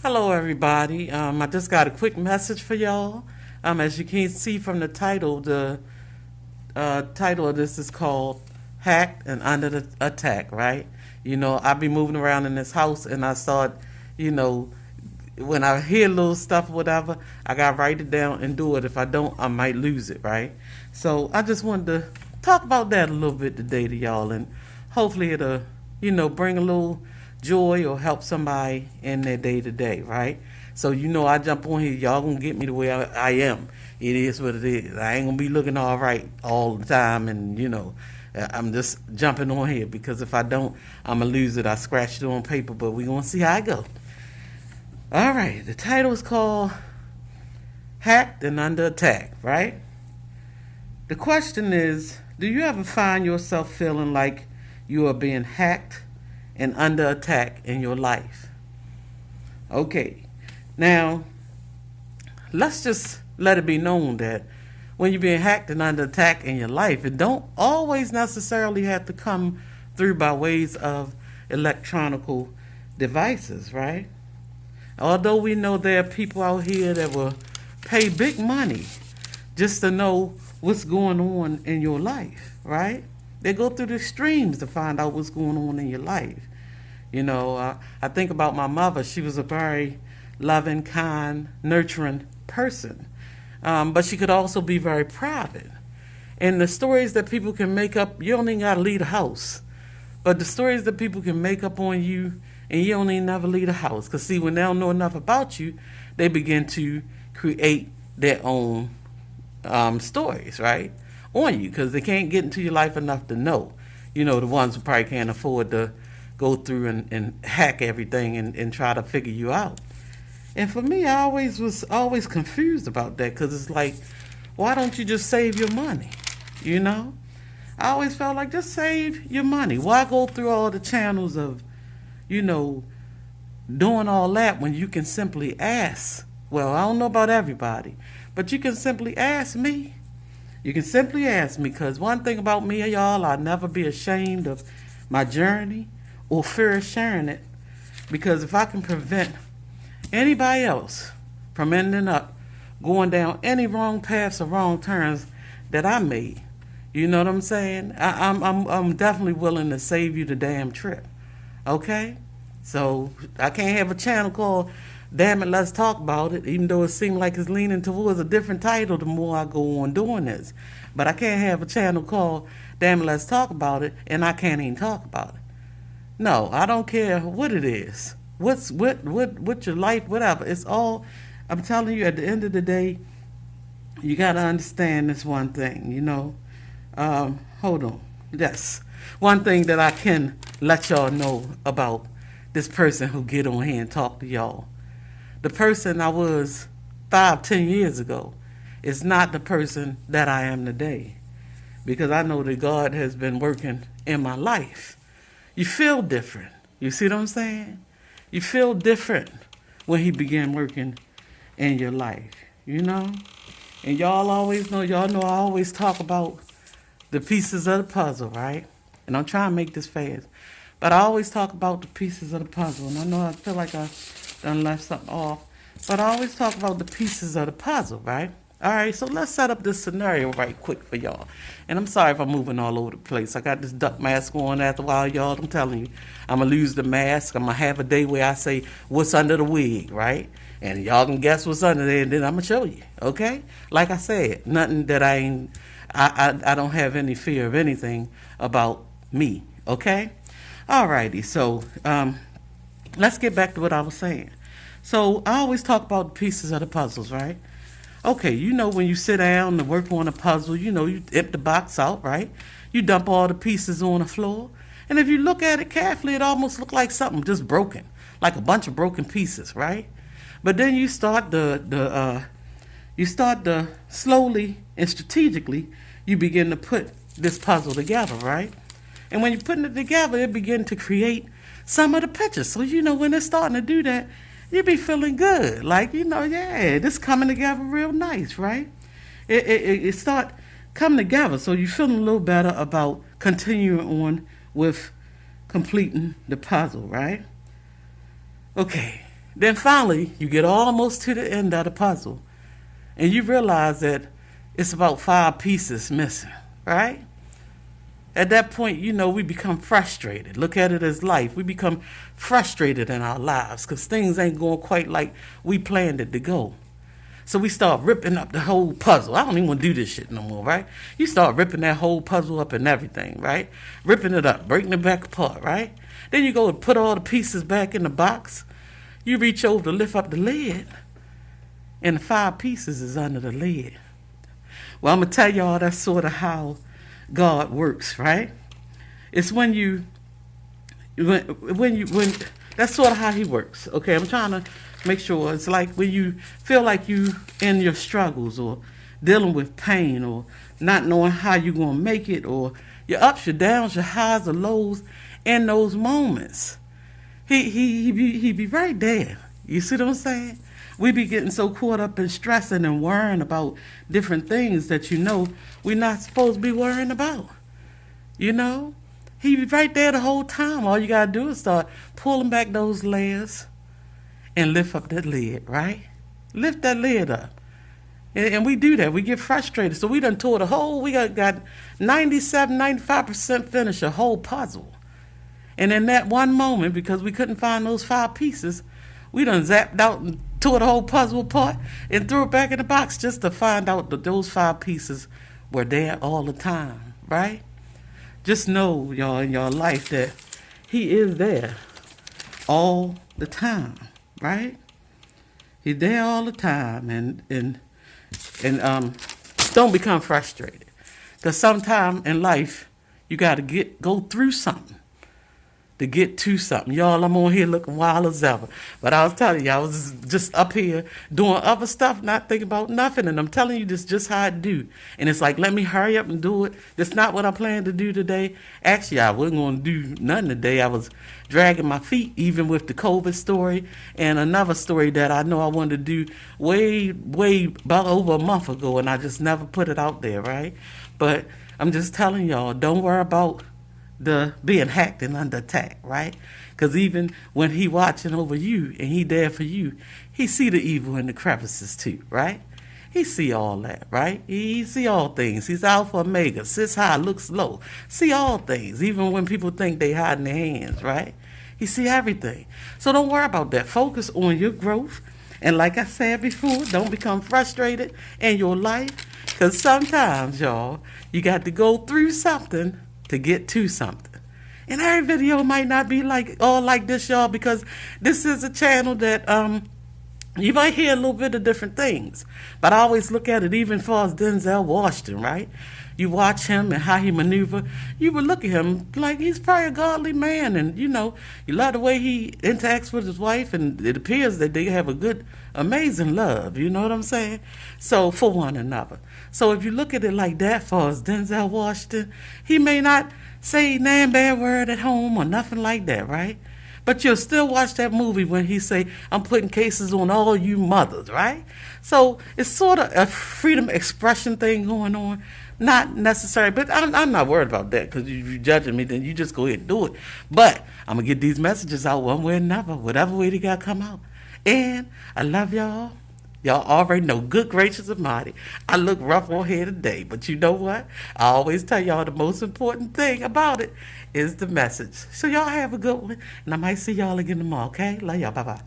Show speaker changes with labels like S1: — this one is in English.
S1: Hello, everybody. I just got a quick message for y'all. As you can see from the title, the title of this is called "Hacked and Under the Attack." Right? I be moving around in this house, and I start, you know, when I hear little stuff, whatever, I gotta write it down and do it. If I don't, I might lose it. Right? So I just wanted to talk about that a little bit today to y'all, and hopefully it'll, bring a little joy or help somebody in their day to day, right? So I jump on here, y'all gonna get me the way I am. It is what it is. I ain't gonna be looking all right all the time, and I'm just jumping on here because if I don't, I'm gonna lose it. I scratched it on paper, but we gonna see how I go. All right, the title is called "Hacked and Under Attack," right? The question is, do you ever find yourself feeling like you are being hacked and under attack in your life? Okay, now let's just let it be known that when you're being hacked and under attack in your life, it don't always necessarily have to come through by ways of electronical devices, right? Although we know there are people out here that will pay big money just to know what's going on in your life, right? They go through the extremes to find out what's going on in your life. I think about my mother. She was a very loving, kind, nurturing person. But she could also be very private. And the stories that people can make up, you don't even got to leave the house. But the stories that people can make up on you, and you don't even never leave the house. Because, see, when they don't know enough about you, they begin to create their own stories, right, on you, because they can't get into your life enough to know. The ones who probably can't afford to go through and hack everything and try to figure you out. And for me, I was always confused about that because it's like, why don't you just save your money? I always felt like just save your money. Why go through all the channels of, doing all that when you can simply ask? Well, I don't know about everybody, but you can simply ask me. You can simply ask me, because one thing about me, y'all, I'll never be ashamed of my journey or fear of sharing it. Because if I can prevent anybody else from ending up going down any wrong paths or wrong turns that I made, you know what I'm saying? I'm definitely willing to save you the damn trip. Okay? So I can't have a channel called "Damn It, Let's Talk About It," even though it seems like it's leaning towards a different title the more I go on doing this. But I can't have a channel called "Damn It, Let's Talk About It," and I can't even talk about it. No, I don't care what it is. What's your life, whatever. It's all, I'm telling you, at the end of the day, you gotta understand this one thing, hold on. Yes. One thing that I can let y'all know about this person who get on here and talk to y'all. The person I was 5, 10 years ago is not the person that I am today. Because I know that God has been working in my life. You feel different. You see what I'm saying? You feel different when he began working in your life, And y'all know I always talk about the pieces of the puzzle, right? And I'm trying to make this fast. But I always talk about the pieces of the puzzle. And I know I feel like I done left something off. But I always talk about the pieces of the puzzle, right? All right, so let's set up this scenario right quick for y'all. And I'm sorry if I'm moving all over the place. I got this duck mask on after a while, y'all. I'm telling you, I'm going to lose the mask. I'm going to have a day where I say, what's under the wig, right? And y'all can guess what's under there, and then I'm going to show you, okay? Like I said, nothing that I don't have any fear of anything about me, okay? All righty, so let's get back to what I was saying. So I always talk about the pieces of the puzzles, right? Okay, when you sit down to work on a puzzle, you empty the box out, right? You dump all the pieces on the floor. And if you look at it carefully, it almost looks like something just broken, like a bunch of broken pieces, right? But then you start to slowly and strategically, you begin to put this puzzle together, right? And when you're putting it together, it begins to create some of the pictures. So, when it's starting to do that, you be feeling good. Like, yeah, this coming together real nice, right? It start coming together. So you're feeling a little better about continuing on with completing the puzzle, right? Okay, Then finally, you get almost to the end of the puzzle, and you realize that it's about 5 pieces missing, right? At that point, we become frustrated. Look at it as life. We become frustrated in our lives because things ain't going quite like we planned it to go. So we start ripping up the whole puzzle. I don't even want to do this shit no more, right? You start ripping that whole puzzle up and everything, right? Ripping it up, breaking it back apart, right? Then you go and put all the pieces back in the box. You reach over to lift up the lid, and the 5 pieces is under the lid. Well, I'm going to tell y'all that's sort of how God works, right? It's when that's sort of how he works. Okay, I'm trying to make sure. It's like when you feel like you in your struggles or dealing with pain or not knowing how you're going to make it, or your ups, your downs, your highs, or lows. In those moments, he be right there. You see what I'm saying? We be getting so caught up in stressing and worrying about different things that we're not supposed to be worrying about. He be right there the whole time. All you gotta do is start pulling back those layers and lift up that lid, right? Lift that lid up. And we do that. We get frustrated. So we done tore the whole, we got 97, 95% finished a whole puzzle. And in that one moment, because we couldn't find those 5 pieces, we done zapped out and tore the whole puzzle apart and threw it back in the box just to find out that those 5 pieces were there all the time, right? Just know, y'all, in your life that he is there all the time, right? He's there all the time, and don't become frustrated, because sometime in life you got to go through something to get to something. Y'all, I'm on here looking wild as ever. But I was telling you, I was just up here doing other stuff, not thinking about nothing. And I'm telling you, this is just how I do. And it's like, let me hurry up and do it. That's not what I planned to do today. Actually, I wasn't going to do nothing today. I was dragging my feet, even with the COVID story and another story that I know I wanted to do way about over a month ago, and I just never put it out there, right? But I'm just telling y'all, don't worry about the being hacked and under attack, right? Because even when he watching over you and he there for you, he see the evil in the crevices too, right? He see all that, right? He see all things. He's Alpha Omega, sits high, looks low. See all things, even when people think they hiding their hands, right? He see everything. So don't worry about that. Focus on your growth. And like I said before, don't become frustrated in your life, because sometimes, y'all, you got to go through something to get to something. And every video might not be all like this, y'all, because this is a channel that you might hear a little bit of different things. But I always look at it even as far as Denzel Washington, right? You watch him and how he maneuver, you would look at him like he's probably a godly man, and you love the way he interacts with his wife, and it appears that they have a good, amazing love, you know what I'm saying? So, for one another. So if you look at it like that, far as Denzel Washington, he may not say nan bad word at home or nothing like that, right? But you'll still watch that movie when he say, I'm putting cases on all you mothers, right? So it's sort of a freedom expression thing going on. Not necessary, but I'm not worried about that, because if you're judging me, then you just go ahead and do it. But I'm going to get these messages out one way or another, whatever way they got to come out. And I love y'all. Y'all already know, good gracious almighty, I look rough on here today, but you know what? I always tell y'all the most important thing about it is the message. So y'all have a good one, and I might see y'all again tomorrow, okay? Love y'all. Bye-bye.